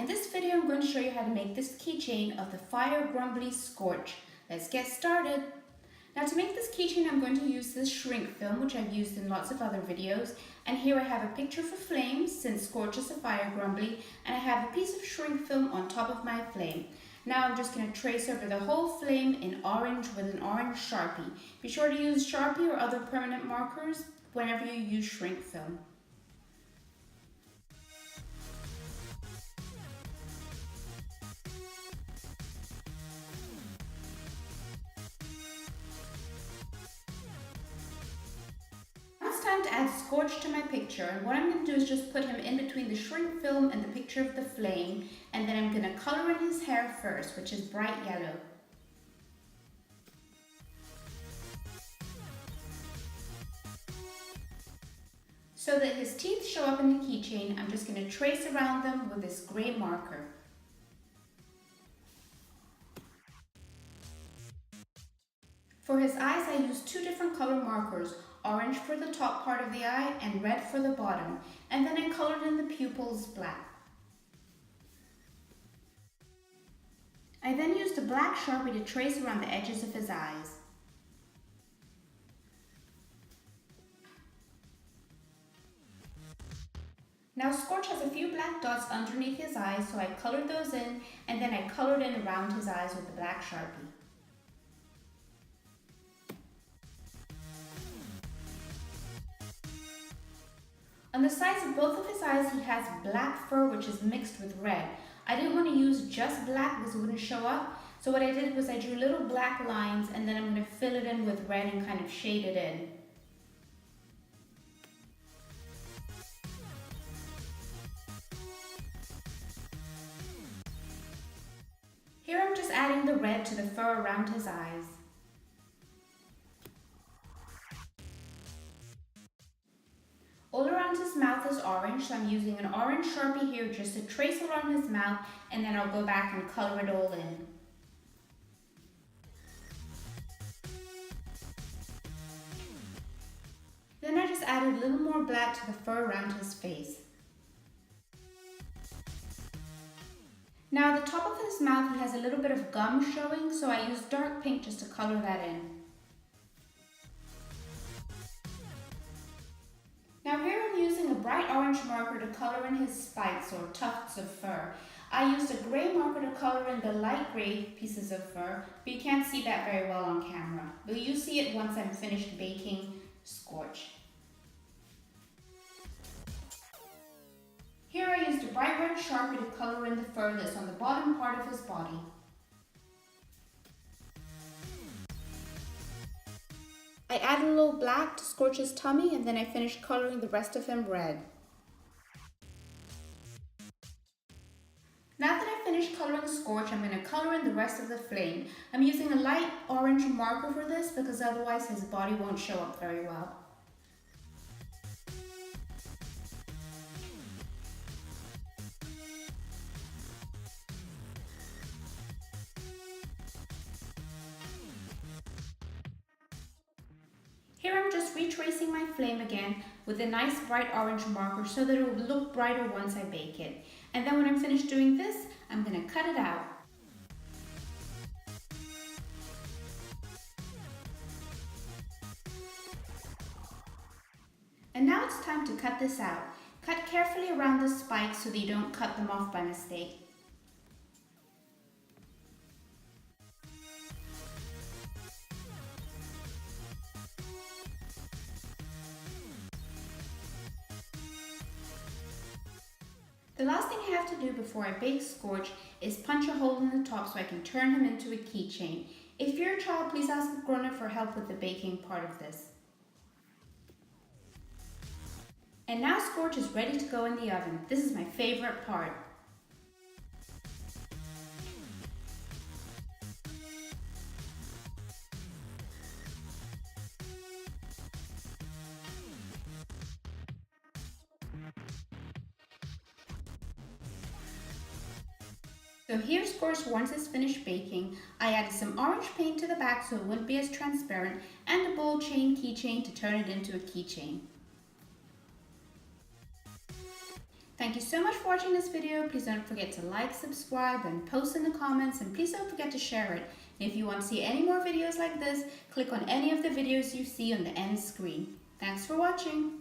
In this video I'm going to show you how to make this keychain of the Fire Grumblies Scorch. Let's get started. Now to make this keychain I'm going to use this shrink film which I've used in lots of other videos, and here I have a picture for flames since Scorch is a fire grumbly, and I have a piece of shrink film on top of my flame. Now I'm just going to trace over the whole flame in orange with an orange Sharpie. Be sure to use Sharpie or other permanent markers whenever you use shrink film. Time to add Scorch to my picture, and what I'm going to do is just put him in between the shrink film and the picture of the flame, and then I'm going to colour in his hair first, which is bright yellow. So that his teeth show up in the keychain, I'm just going to trace around them with this grey marker. For his eyes I used two different colour markers, orange for the top part of the eye and red for the bottom, and then I coloured in the pupils black. I then used a black Sharpie to trace around the edges of his eyes. Now Scorch has a few black dots underneath his eyes, so I coloured those in, and then I coloured in around his eyes with the black Sharpie. On the sides of both of his eyes he has black fur which is mixed with red. I didn't want to use just black because it wouldn't show up, so what I did was I drew little black lines and then I'm going to fill it in with red and kind of shade it in. Here I'm just adding the red to the fur around his eyes. All around his mouth is orange, so I'm using an orange Sharpie here just to trace around his mouth, and then I'll go back and colour it all in. Then I just added a little more black to the fur around his face. Now at the top of his mouth he has a little bit of gum showing, so I used dark pink just to colour that in. Now here I'm using a bright orange marker to colour in his spikes or tufts of fur. I used a grey marker to colour in the light grey pieces of fur, but you can't see that very well on camera. But you see it once I'm finished baking Scorch. Here I used a bright red Sharpie to colour in the fur that's on the bottom part of his body. I added a little black to Scorch's tummy, and then I finished colouring the rest of him red. Now that I've finished colouring Scorch, I'm going to colour in the rest of the flame. I'm using a light orange marker for this because otherwise his body won't show up very well. Here I'm just retracing my flame again with a nice bright orange marker so that it will look brighter once I bake it. And then when I'm finished doing this, I'm going to cut it out. And now it's time to cut this out. Cut carefully around the spikes so that you don't cut them off by mistake. The last thing I have to do before I bake Scorch is punch a hole in the top so I can turn him into a keychain. If you're a child, please ask a grown-up for help with the baking part of this. And now Scorch is ready to go in the oven. This is my favorite part. So here's Scorch once it's finished baking. I added some orange paint to the back so it wouldn't be as transparent, and a ball chain keychain to turn it into a keychain. Thank Thank you so much for watching this video. Please don't forget to like, subscribe, and post in the comments, and please don't forget to share it. And if you want to see any more videos like this, click on any of the videos you see on the end screen. Thanks for watching.